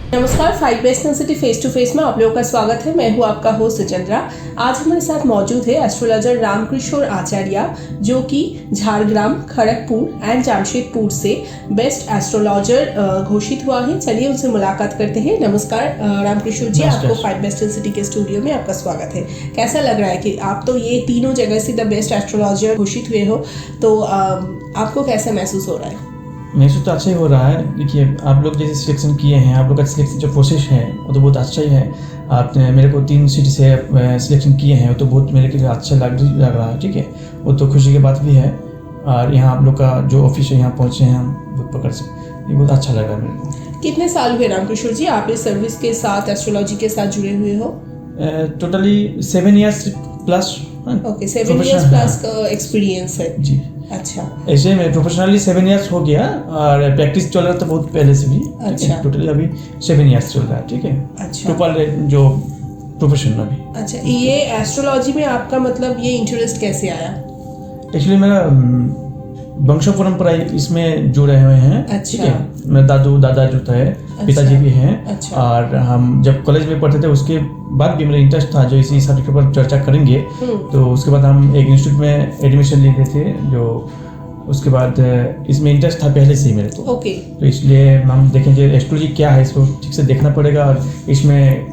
नमस्कार, 5 best in city face to face में आप लोगों का स्वागत है। मैं हूं आपका होस्ट चंद्रा। आज हमारे साथ मौजूद है एस्ट्रोलॉजर रामकिशोर आचार्य, जो कि झारग्राम, खड़गपुर एंड जामशेदपुर से बेस्ट एस्ट्रोलॉजर घोषित हुआ है। चलिए उनसे मुलाकात करते हैं। नमस्कार रामकिशोर जी, आपको 5 बेस्ट इन सिटी के स्टूडियो में आपका स्वागत है। कैसा लग रहा है कि आप तो ये तीनों जगह से द बेस्ट एस्ट्रोलॉजर घोषित हुए हो, तो आपको कैसा महसूस हो रहा है? महसूस तो अच्छा ही हो रहा है। देखिए, आप लोग जैसे सिलेक्शन किए हैं, आप लोग का सिलेक्शन जो प्रोसेस है वो तो बहुत अच्छा ही है। आपने मेरे को 3 सिटी से सिलेक्शन किए हैं, वो तो बहुत मेरे के लिए अच्छा लग रहा है। ठीक है, वो तो खुशी की बात भी है। और यहाँ आप लोग का जो ऑफिस है, यहाँ पहुँचे हैं हम बहुत पकड़ से, ये बहुत अच्छा लग रहा है मेरे को। कितने साल हुए रामकिशोर जी आप इस सर्विस के साथ, एस्ट्रोलॉजी के साथ जुड़े हुए हो? Totally 7 years plus. Okay, 7 years plus का एक्सपीरियंस है जी। अच्छा, ऐसे में प्रोफेशनली 7 ईयर्स हो गया और प्रैक्टिस चल रहा था बहुत पहले से भी। अच्छा, टोटली अभी 7 ईयर्स चल रहा है। ठीक है, अच्छा, टोटल जो प्रोफेशनल अभी। अच्छा, ये एस्ट्रोलॉजी में आपका मतलब ये इंटरेस्ट कैसे आया? एक्चुअली मेरा वंश परंपरा इसमें जुड़े हुए हैं। अच्छा, ठीक है, मेरे दादा जो थे, पिताजी भी हैं। अच्छा, और हम जब कॉलेज में पढ़ते थे उसके बाद भी मेरा इंटरेस्ट था, जो इसी सब्जेक्ट पर चर्चा करेंगे। तो उसके बाद हम एक इंस्टीट्यूट में एडमिशन लिए थे, जो उसके बाद इसमें इंटरेस्ट था पहले से ही मेरे को। ओके, तो इसलिए हम देखेंगे एस्ट्रोलॉजी क्या है, इसको ठीक से देखना पड़ेगा और इसमें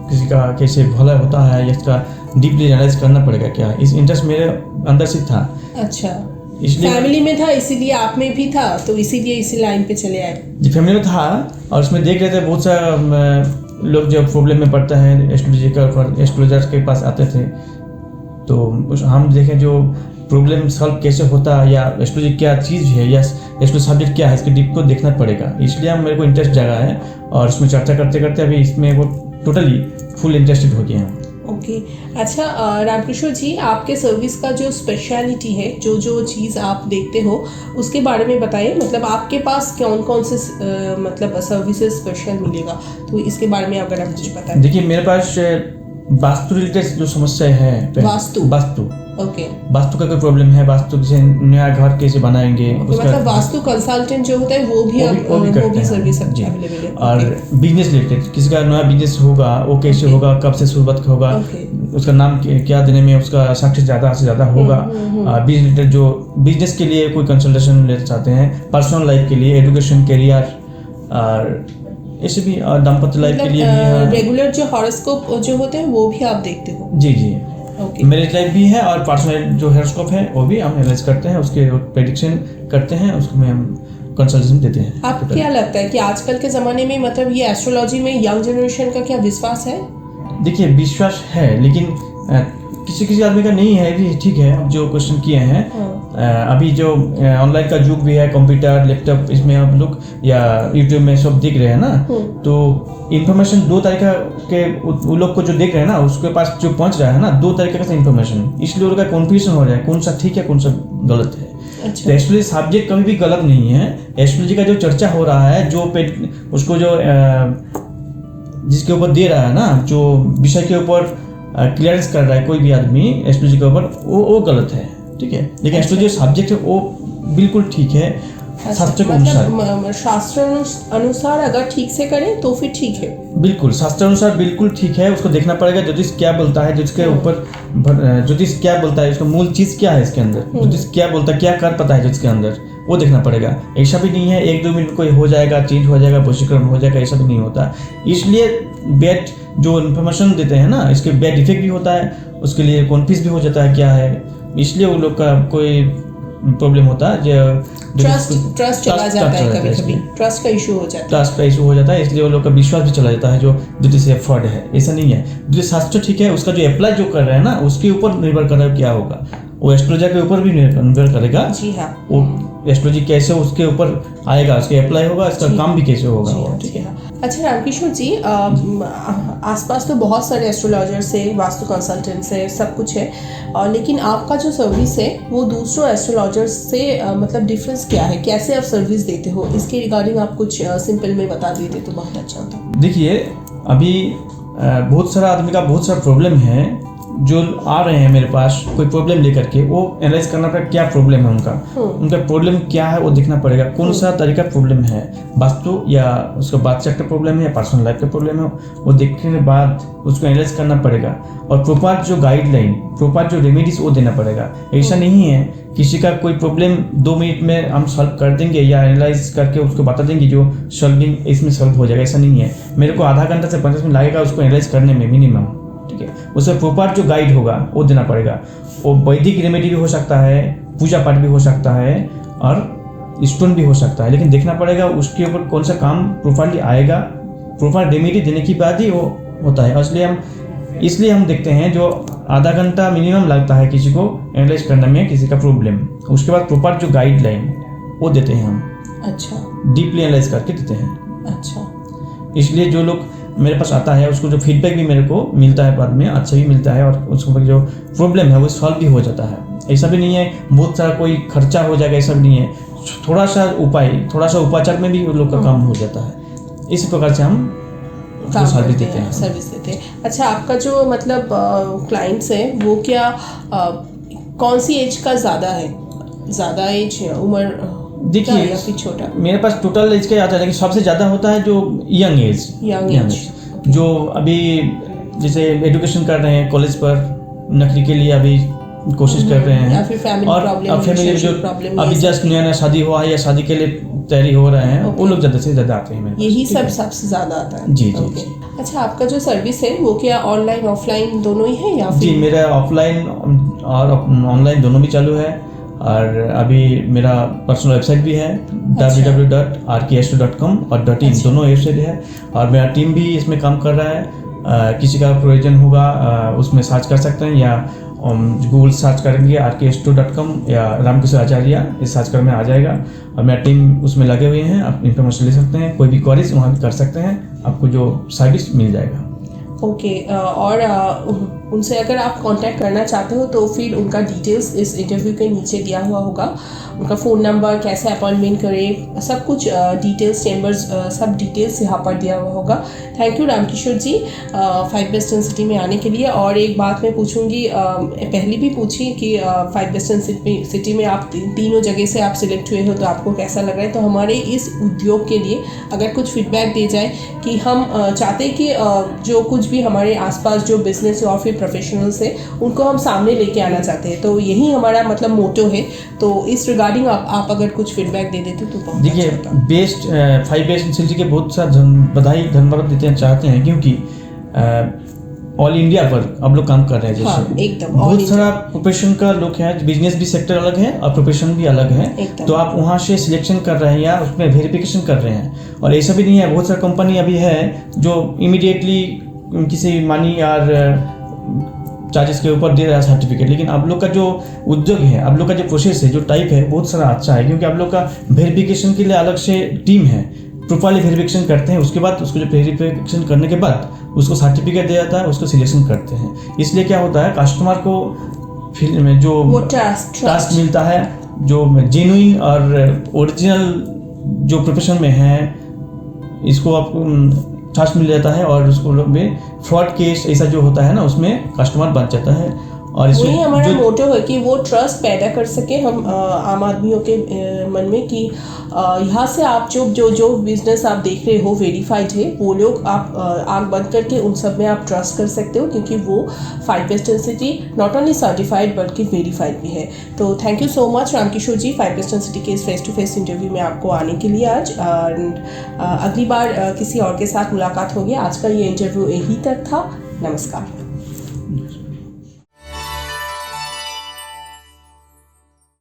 किसी का कैसे भला होता है, इसका डीपली एनालाइज करना पड़ेगा क्या। इस इंटरेस्ट मेरे अंदर से था। अच्छा, इसलिए फैमिली में था, इसीलिए आप में भी था, तो इसीलिए इसी लाइन पे चले आए? जी, फैमिली में था और उसमें देख रहे थे बहुत सा लोग जो प्रॉब्लम में पड़ता है एस्ट्रोलॉजर के पास आते थे। तो हम देखें जो प्रॉब्लम सॉल्व कैसे होता है, या एस्ट्रोलॉजी क्या चीज़ है, या एस्ट्रोलॉजी सब्जेक्ट क्या है, इसके डीप को देखना पड़ेगा। इसलिए हम मेरे को इंटरेस्ट जगा है और इसमें चर्चा करते करते अभी इसमें वो टोटली फुल इंटरेस्टेड हो गए हैं। ओके, अच्छा रामकिशोर जी, आपके सर्विस का जो स्पेशलिटी है, जो चीज़ आप देखते हो उसके बारे में बताइए। मतलब आपके पास कौन कौन से मतलब सर्विसेज स्पेशल मिलेगा, तो इसके बारे में अगर आप कुछ बताएं। देखिए, मेरे पास वास्तु रिलेटेड जो समस्या है, वास्तु ओके, वास्तु का कोई प्रॉब्लम है, वास्तु जैसे नया घर कैसे बनाएंगे, उसका मतलब वास्तु कंसल्टेंट जो होता है वो भी सर्विस अवेलेबल है। और बिजनेस रिलेटेड किसी का नया बिजनेस होगा, वो कैसे होगा, कब से शुरुआत होगा, उसका नाम क्या देने में उसका सक्सेस ज़्यादा से ज़्यादा होगा। बिजनेस रिलेटेड जो बिजनेस के लिए कोई कंसल्टेशन लेना चाहते हैं, पर्सनल लाइफ के लिए, एजुकेशन, करियर, और ऐसे भी दाम्पत्य लाइफ के लिए भी रेगुलर जो हॉरोस्कोप जो होते हैं वो भी आप देखते हो? जी जी, मैरिज लाइफ भी है और पर्सनल जो हॉरोस्कोप है वो भी हम एनालाइज करते हैं, उसके प्रेडिक्शन करते हैं, उसमें हम कंसल्टेशन देते हैं। आपको क्या लगता है कि आजकल के ज़माने में मतलब ये एस्ट्रोलॉजी में यंग जनरेशन का क्या विश्वास है? देखिए, विश्वास है, लेकिन किसी आदमी का नहीं है भी। ठीक है, अब जो क्वेश्चन किए हैं, अभी जो ऑनलाइन का युग भी है, कंप्यूटर, लैपटॉप, इसमें आप लोग या यूट्यूब में सब देख रहे हैं ना, तो इन्फॉर्मेशन 2 तरीके के वो लोग को जो देख रहे हैं ना, उसके पास जो पहुंच रहा है ना 2 तरीके का इन्फॉर्मेशन, इसलिए उनका कन्फ्यूजन हो रहा है कौन सा ठीक है कौन सा गलत है। अच्छा, तो एस्ट्रोलॉजी सब्जेक्ट कभी भी गलत नहीं है। एस्ट्रोलॉजी का जो चर्चा हो रहा है, जो उसको जो जिसके ऊपर दे रहा है ना, जो विषय के ऊपर क्लियरेंस कर रहा है कोई भी आदमी एस्ट्रोलॉजी के ऊपर, वो गलत है। ठीक है, लेकिन एस्ट्रोलॉजी सब्जेक्ट है वो बिल्कुल ठीक है, शास्त्र के अनुसार। मतलब शास्त्र अनुसार अगर ठीक से करें तो फिर ठीक है। बिल्कुल शास्त्र अनुसार बिल्कुल ठीक है। उसको देखना पड़ेगा ज्योतिष क्या बोलता है, जिसके ऊपर ज्योतिष क्या बोलता है, इसका मूल चीज क्या है इसके अंदर, ज्योतिष क्या बोलता है, क्या कर पता है जिसके अंदर, वो देखना पड़ेगा। ऐसा भी नहीं है 1-2 मिनट कोई हो जाएगा, चेंज हो जाएगा, वशीकरण हो जाएगा, ऐसा भी नहीं होता। इसलिए बैड जो इन्फॉर्मेशन देते हैं ना, इसके बैड इफेक्ट भी होता है, उसके लिए कन्फ्यूज भी हो जाता है क्या है, इसलिए वो लोग का कोई प्रॉब्लम होता है जो ट्रस्ट चला जाता है, कभी-कभी ट्रस्ट का इशू हो जाता है, इसलिए वो लोग का विश्वास भी चला जाता है जो ज्योतिष फ्रॉड है। ऐसा नहीं है, ज्योतिष शास्त्र ठीक है, उसका जो अप्लाई जो कर रहे हैं ना उसके ऊपर निर्भर कर रहा है क्या होगा, वो एस्ट्रोलॉजर के ऊपर भी निर्भर करेगा। जी हाँ, वो एस्ट्रोलॉजी कैसे उसके ऊपर आएगा, उसके अप्लाई होगा, इसका काम भी कैसे होगा। ठीक है। अच्छा रामकिशोर जी, आसपास तो बहुत सारे एस्ट्रोलॉजर्स है, वास्तु कंसल्टेंट्स है, सब कुछ है, लेकिन आपका जो सर्विस है वो दूसरों एस्ट्रोलॉजर्स से मतलब डिफरेंस क्या है, कैसे आप सर्विस देते हो, इसके रिगार्डिंग आप कुछ सिंपल में बता देते तो बहुत अच्छा होता। देखिए, अभी बहुत सारा आदमी का बहुत सारा प्रॉब्लम है, जो आ रहे हैं मेरे पास कोई प्रॉब्लम लेकर के, वो एनालाइज करना पड़ेगा क्या प्रॉब्लम है उनका प्रॉब्लम क्या है वो देखना पड़ेगा, कौन सा तरीका प्रॉब्लम है, वास्तु या उसका बादशाह का प्रॉब्लम है या पर्सनल लाइफ का प्रॉब्लम है, वो देखने के बाद उसको एनालाइज करना पड़ेगा और प्रॉपर जो गाइडलाइन, प्रॉपर जो रेमेडीज वो देना पड़ेगा। ऐसा नहीं है किसी का कोई प्रॉब्लम 2 मिनट में हम सॉल्व कर देंगे या एनालाइज करके उसको बता देंगे जो सॉल्विंग इसमें सॉल्व हो जाएगा, ऐसा नहीं है। मेरे को आधा घंटा से 50 मिनट लगेगा उसको एनालाइज करने में मिनिमम, ठीक है। उससे प्रॉपर जो गाइड होगा वो देना पड़ेगा। वो वैदिक रेमेडी भी हो सकता है, पूजा पाठ भी हो सकता है और स्टोन भी हो सकता है, लेकिन देखना पड़ेगा उसके ऊपर कौन सा काम प्रॉपरली आएगा। प्रॉपर रेमेडी देने के बाद ही वो होता है। इसलिए हम देखते हैं जो आधा घंटा मिनिमम लगता है किसी को एनालाइज करने में किसी का प्रॉब्लम, उसके बाद प्रॉपर जो गाइडलाइन वो देते हैं हम। अच्छा, डीपली एनालाइज करके देते हैं। अच्छा, इसलिए जो लोग मेरे पास आता है उसको जो फीडबैक भी मेरे को मिलता है बाद में अच्छा भी मिलता है और उसको जो प्रॉब्लम है वो सॉल्व भी हो जाता है। ऐसा भी नहीं है बहुत सारा कोई खर्चा हो जाएगा, ऐसा भी नहीं है। थोड़ा सा उपाचार में भी लोग का काम हो जाता है। इस प्रकार से हम सर्विस देते हैं। अच्छा, आपका जो मतलब क्लाइंट्स है वो क्या कौन सी एज का ज़्यादा एज उम्र देखिए या फिर छोटा? मेरे पास टोटल एज का आता है, लेकिन सबसे ज़्यादा होता है जो यंग एज जो अभी जैसे एजुकेशन कर रहे हैं, कॉलेज पर नौकरी के लिए अभी कोशिश कर रहे हैं, या फिर फैमिली जो अभी जस्ट नया शादी हुआ है या शादी के लिए तैयारी हो रहे हैं, वो लोग ज़्यादा से ज़्यादा आते हैं। यही सब सबसे ज़्यादा आता है। जी। अच्छा, आपका जो सर्विस है वो क्या ऑनलाइन ऑफलाइन दोनों ही है या फिर? जी, मेरा ऑफलाइन और ऑनलाइन दोनों भी चालू है और अभी मेरा पर्सनल वेबसाइट भी है www.rkstro.com और .in दोनों वेबसाइट है और मेरा टीम भी इसमें काम कर रहा है। किसी का प्रयोजन होगा उसमें सर्च कर सकते हैं या गूगल सर्च करेंगे rkstro.com या रामकिशोर आचार्य, इस सर्च कर में आ जाएगा और मेरा टीम उसमें लगे हुए हैं। आप इंफॉर्मेशन ले सकते हैं, कोई भी क्वेरीज वहाँ भी कर सकते हैं, आपको जो सर्विस मिल जाएगा। ओके, और उनसे अगर आप कांटेक्ट करना चाहते हो तो फिर उनका डिटेल्स इस इंटरव्यू के नीचे दिया हुआ होगा, उनका फ़ोन नंबर, कैसे अपॉइंटमेंट करें, सब कुछ डिटेल्स, चैम्बर्स, सब डिटेल्स यहाँ पर दिया हुआ होगा। Thank you Ramkishore ji 5 western city में आने के लिए। और एक बात मैं पूछूंगी, पहले भी पूछी कि 5 वेस्टर्न सिटी में आप तीनों जगह से आप सिलेक्ट हुए हो तो आपको कैसा लग रहा है। तो हमारे इस उद्योग के लिए अगर कुछ फीडबैक दे जाए कि हम चाहते हैं कि जो कुछ भी हमारे आसपास जो बिजनेस और फिर प्रोफेशनल्स है उनको हम सामने लेके आना चाहते हैं, तो यही हमारा मतलब मोटो है। तो इस रिगार्डिंग आप अगर कुछ फीडबैक दे देते तो बहुत देखिए, अच्छा होता। बेस्ट 5 वेस्टर्न सिटी के बहुत सा धन्यवाद देते चाहते हैं, क्योंकि ऑल इंडिया पर अब लोग काम कर रहे हैं। जैसे हाँ, एकदम बहुत सारा प्रोफेशन का लोग हैं, बिजनेस भी सेक्टर अलग है और प्रोफेशन भी अलग है, तो आप वहाँ से सिलेक्शन कर रहे हैं या उसमें वेरिफिकेशन कर रहे हैं। और ऐसा भी नहीं है, बहुत सारा कंपनी अभी है जो इमीडिएटली किसी मनी और चार्जेस के ऊपर दे रहा है सर्टिफिकेट, लेकिन आप लोग का जो उद्योग है, आप लोग का जो प्रोसेस है, जो टाइप है, बहुत सारा अच्छा है, क्योंकि आप लोग का वेरिफिकेशन के लिए अलग से टीम है, प्रोफाइल वेरिफिकेशन करते हैं, उसके बाद उसको जो वेरिफिकेशन करने के बाद उसको सर्टिफिकेट दिया जाता है, उसको सिलेक्शन करते हैं। इसलिए क्या होता है, कस्टमर को फील्ड में जो ट्रस्ट मिलता है, जो जेन्युइन और ओरिजिनल जो प्रोफेशन में है, इसको आपको ट्रस्ट मिल जाता है और उसको में फ्रॉड केस ऐसा जो होता है ना, उसमें कस्टमर बच जाता है। और वही हमारा मोटो है कि वो ट्रस्ट पैदा कर सके हम आम आदमियों के मन में कि यहाँ से आप जो बिजनेस आप देख रहे हो वेरीफाइड है, वो लोग आप आंख बंद करके उन सब में आप ट्रस्ट कर सकते हो, क्योंकि वो 5 western city not only certified बल्कि वेरीफाइड भी है। तो thank you so much Ramkishore ji 5 western city के इस फेस टू फेस इंटरव्यू में आपको आने के लिए आज। अगली बार किसी और के साथ मुलाकात होगी। आज का ये इंटरव्यू यहीं तक था। नमस्कार।